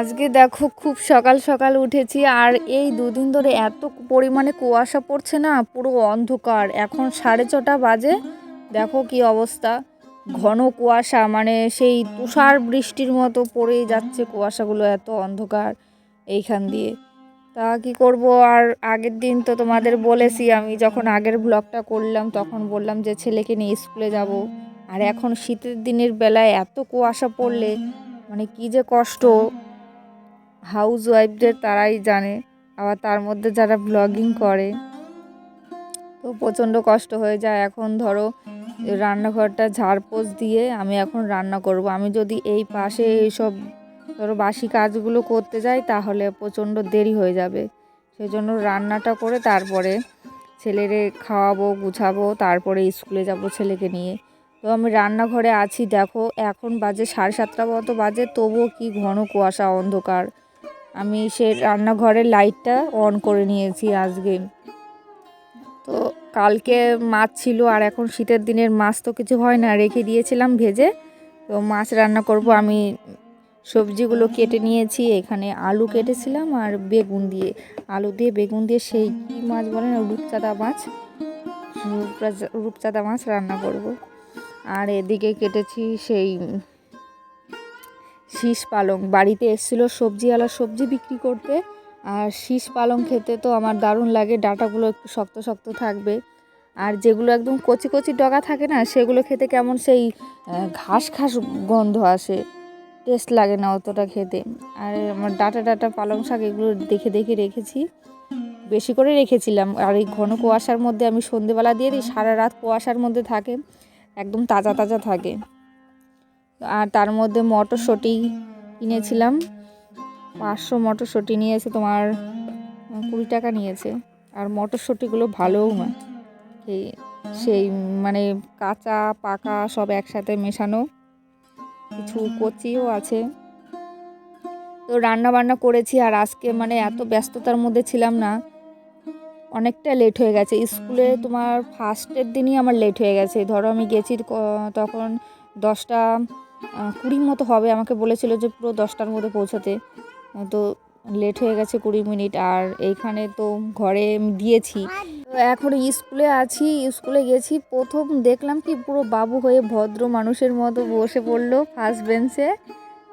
আজকে দেখো খুব সকাল সকাল উঠেছি আর এই দুদিন ধরে এত পরিমাণে কুয়াশা পড়ছে না, পুরো অন্ধকার। এখন 6:30 বাজে, দেখো কি অবস্থা, ঘন কুয়াশা, মানে সেই তুষার বৃষ্টির মতো পড়েই যাচ্ছে কুয়াশাগুলো, এত অন্ধকার এইখান দিয়ে। তা কি করব আর, আগের দিন তো তোমাদের বলেছি, আমি যখন আগের ব্লগটা করলাম তখন বললাম যে ছেলেকে নিয়ে স্কুলে যাব। আর এখন শীতের দিনের বেলায় এত কুয়াশা পড়লে মানে কি যে কষ্ট, হাউস ওয়াইফদের তারাই জানে, আবার তার মধ্যে যারা ব্লগিং করে তো প্রচণ্ড কষ্ট হয়ে যায়। এখন ধরো রান্নাঘরটা ঝাড়পোছ দিয়ে আমি এখন রান্না করব। আমি যদি এই পাশে এইসব ধরো বাসি কাজগুলো করতে যাই তাহলে প্রচণ্ড দেরি হয়ে যাবে। সেই জন্য রান্নাটা করে তারপরে ছেলেরে খাওয়াবো, গুছাবো, তারপরে স্কুলে যাব ছেলেকে নিয়ে। তো আমি রান্নাঘরে আছি, দেখো এখন বাজে 7:30 মতো বাজে, তবুও কি ঘন কুয়াশা, অন্ধকার। আমি সে রান্নাঘরের লাইটটা অন করে নিয়েছি আজকে। তো কালকে মাছ ছিল, আর এখন শীতের দিনের মাছ তো কিছু হয় না, রেখে দিয়েছিলাম ভেজে। তো মাছ রান্না করব। আমি সবজিগুলো কেটে নিয়েছি, এখানে আলু কেটেছিলাম আর বেগুন দিয়ে, আলু দিয়ে বেগুন দিয়ে সেই কী মাছ বলে না, রূপচাঁদা মাছ, রূপচাঁদা মাছ রান্না করব। আর এদিকে কেটেছি সেই শীষ পালং, বাড়িতে এসেছিলো সবজিওয়ালা সবজি বিক্রি করতে। আর শীষ পালং খেতে তো আমার দারুণ লাগে, ডাঁটাগুলো একটু শক্ত শক্ত থাকবে, আর যেগুলো একদম কচি কচি ডগা থাকে না সেগুলো খেতে কেমন সেই ঘাস ঘাস গন্ধ আসে, টেস্ট লাগে না অতটা খেতে। আর আমার ডাঁটা ডাঁটা পালং শাক এগুলো দেখে দেখে রেখেছি, বেশি করে রেখেছিলাম। আর এই ঘন কুয়াশার মধ্যে আমি সন্ধেবেলা দিয়ে দিই, সারা রাত কুয়াশার মধ্যে থাকে, একদম তাজা তাজা থাকে। আর তার মধ্যে মটরশুঁটি কিনেছিলাম, 500 মটরশুঁটি নিয়েছে, তোমার 20 টাকা নিয়েছে। আর মটরশুঁটিগুলো ভালোও না, সেই মানে কাঁচা পাকা সব একসাথে মেশানো, কিছু কচিও আছে। তো রান্না বান্না করেছি, আর আজকে মানে এত ব্যস্ততার মধ্যে ছিলাম না, অনেকটা লেট হয়ে গেছে। স্কুলে তোমার ফার্স্টের দিনই আমার লেট হয়ে গেছে, ধরো আমি গেছি তখন 10:20 মতো হবে, আমাকে বলেছিল যে পুরো 10টার মধ্যে পৌঁছাতে, তো লেট হয়ে গেছে 20 মিনিট। আর এইখানে তো ঘরে দিয়েছি, তো এখন স্কুলে আছি, স্কুলে গেছি, প্রথম দেখলাম কি পুরো বাবু হয়ে ভদ্র মানুষের মতো বসে পড়লো ফার্স্ট বেঞ্চে।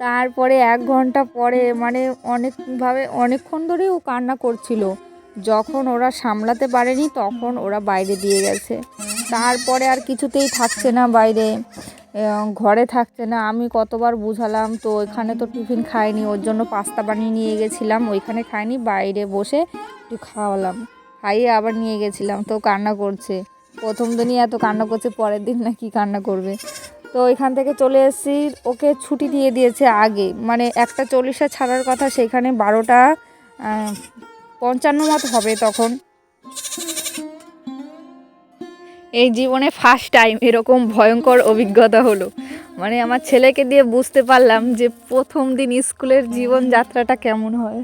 তারপরে 1 ঘন্টা পরে মানে অনেকক্ষণ ধরেই ও কান্না করছিল, যখন ওরা সামলাতে পারেনি তখন ওরা বাইরে দিয়ে গেছে। তারপরে আর কিছুতেই থাকছে না বাইরে, ঘরে থাকছে না। আমি কতবার বুঝালাম, তো ওইখানে তো টিফিন খায়নি, ওর জন্য পাস্তা বানিয়ে নিয়ে গেছিলাম, ওইখানে খায়নি, বাইরে বসে একটু খাওয়ালাম, খাইয়ে আবার নিয়ে গেছিলাম, তো কান্না করছে। প্রথম দিনই এত কান্না করছে, পরের দিন না কি কান্না করবে। তো ওইখান থেকে চলে এসেছি, ওকে ছুটি দিয়ে দিয়েছে আগে, মানে 1:40 ছাড়ার কথা, সেখানে 12:55 মতো হবে তখন। এই জীবনে ফার্স্ট টাইম এরকম ভয়ঙ্কর অভিজ্ঞতা হলো, মানে আমার ছেলেকে দিয়ে বুঝতে পারলাম যে প্রথম দিন স্কুলের জীবনযাত্রাটা কেমন হয়।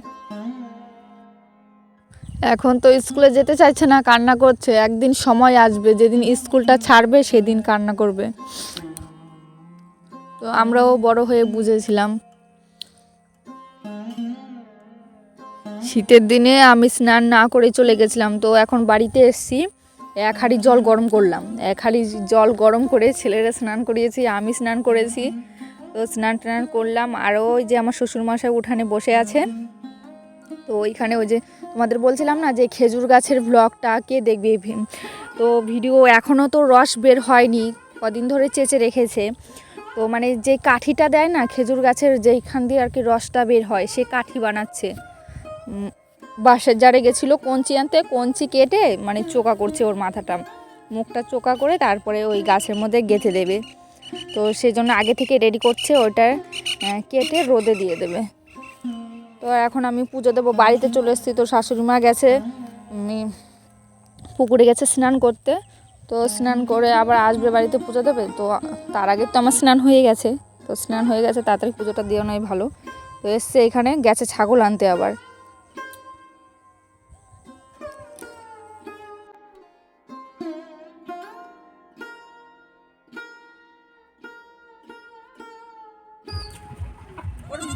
এখন তো স্কুলে যেতে চাইছে না, কান্না করছে। একদিন সময় আসবে যেদিন স্কুলটা ছাড়বে সেদিন কান্না করবে। তো আমরাও বড় হয়ে বুঝেছিলাম। শীতের দিনে আমি স্নান না করে চলে গেছিলাম, তো এখন বাড়িতে এসেছি, 1 হাঁড়ি জল গরম করলাম, 1 হাঁড়ি জল গরম করে ছেলেরা স্নান করিয়েছি, আমি স্নান করেছি। তো স্নান টান করলাম, আর ওই যে আমার শ্বশুরমশাই উঠানে বসে আছে, তো ওইখানে ওই যে তোমাদের বলছিলাম না যে খেজুর গাছের ব্লগটা কে দেখবে, তো ভিডিও এখনও তো রস বের হয়নি, কদিন ধরে চেঁচে রেখেছে। তো মানে যে কাঠিটা দেয় না খেজুর গাছের, যেইখান দিয়ে আর কি রসটা বের হয়, সে কাঠি বানাচ্ছে। বাঁশের জারে গেছিলো কঞ্চি আনতে, কঞ্চি কেটে মানে চোকা করছে ওর মাথাটা, মুখটা চোকা করে তারপরে ওই গাছের মধ্যে গেঁথে দেবে। তো সেই জন্য আগে থেকে রেডি করছে, ওটা কেটে রোদে দিয়ে দেবে। তো এখন আমি পুজো দেবো, বাড়িতে চলে এসেছি। তো শাশুড়ি মা গেছে পুকুরে গেছে স্নান করতে, তো স্নান করে আবার আসবে বাড়িতে পুজো দেবে। তো তার আগে তো আমার স্নান হয়ে গেছে, তো স্নান হয়ে গেছে, তাড়াতাড়ি পুজোটা দেওয়া নয় ভালো। তো এসছে, এখানে গেছে ছাগল আনতে আবার।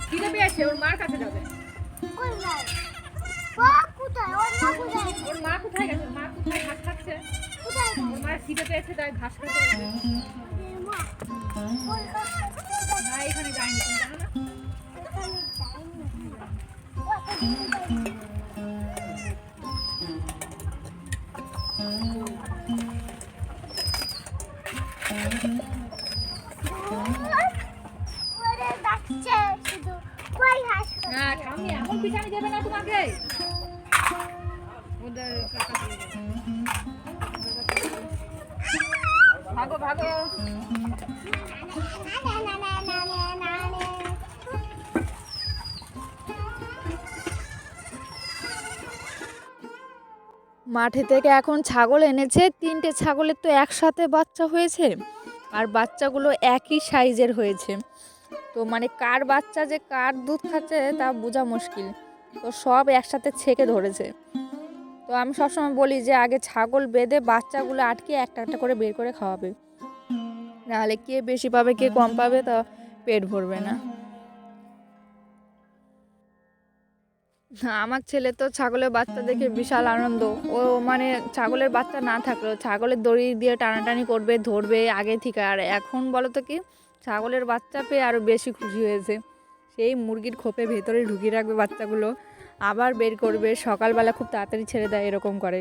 খিদে পেয়েছে, ওর মার কাছে যাবে। ওর মা কোথায় গেছে? ওর মা কোথায় ঘাস খাচ্ছে? ওর মার খিদে পেয়েছে তাই ঘাস খেতে গেছে। না এখানে যায়নি, তুমি জানো না? হ্যাঁ ঠাম্মি এখন পিছানি দেবে না তোমাকে। ওদের ভাগো ভাগো। মাঠে থেকে এখন ছাগল এনেছে, 3টে ছাগলের তো একসাথে বাচ্চা হয়েছে, আর বাচ্চাগুলো একই সাইজের হয়েছে। তো মানে কার বাচ্চা যে কার দুধ খাচ্ছে তা বোঝা মুশকিল। তো সব একসাথে ছেঁকে ধরেছে। তো আমি সবসময় বলি যে আগে ছাগল বেঁধে বাচ্চাগুলো আটকে একটা একটা করে বের করে খাওয়াবে, নাহলে কে বেশি পাবে কে কম পাবে তা পেট ভরবে না। আমার ছেলে তো ছাগলের বাচ্চা দেখে বিশাল আনন্দ। ও মানে ছাগলের বাচ্চা না থাকলেও ছাগলের দড়ি দিয়ে টানাটানি করবে, ধরবে আগে থেকে। আর এখন বলো তো কি, ছাগলের বাচ্চা পেয়ে আরও বেশি খুশি হয়েছে। সেই মুরগির খোপে ভেতরে ঢুকিয়ে রাখবে বাচ্চাগুলো, আবার বের করবে, সকালবেলা খুব তাড়াতাড়ি ছেড়ে দেয়, এরকম করে।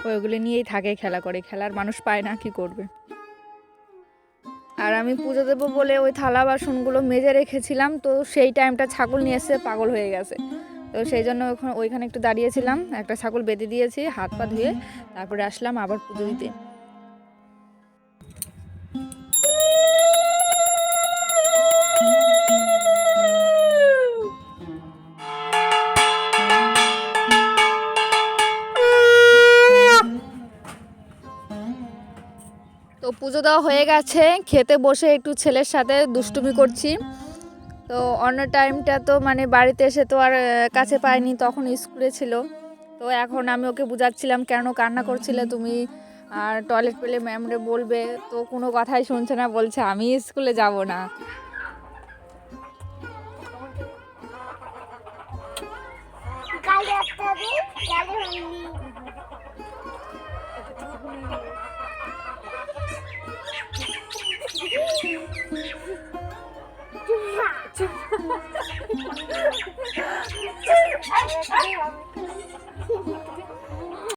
ওইগুলো নিয়েই থাকে, খেলা করে, খেলার মানুষ পায় না, কি করবে। আর আমি পুজো দেবো বলে ওই থালা বাসনগুলো মেজে রেখেছিলাম, তো সেই টাইমটা ছাগল নিয়ে এসে পাগল হয়ে গেছে। তো সেই জন্য ওইখানে একটু দাঁড়িয়েছিলাম, একটা ছাগল বেঁধে দিয়েছি, হাত পা ধুয়ে তারপরে আসলাম আবার পুজো দিতে। তো পুজো দেওয়া হয়ে গেছে, খেতে বসে একটু ছেলের সাথে দুষ্টুমি করছি। তো অন্য টাইমটা তো মানে বাড়িতে এসে তো আর কাছে পাইনি, তখন স্কুলে ছিল। তো এখন আমি ওকে বুঝাচ্ছিলাম কেন কান্না করছিলে তুমি, আর টয়লেট পেলে ম্যামরে বলবে। তো কোনো কথাই শুনছে না, বলছে আমি স্কুলে যাব না।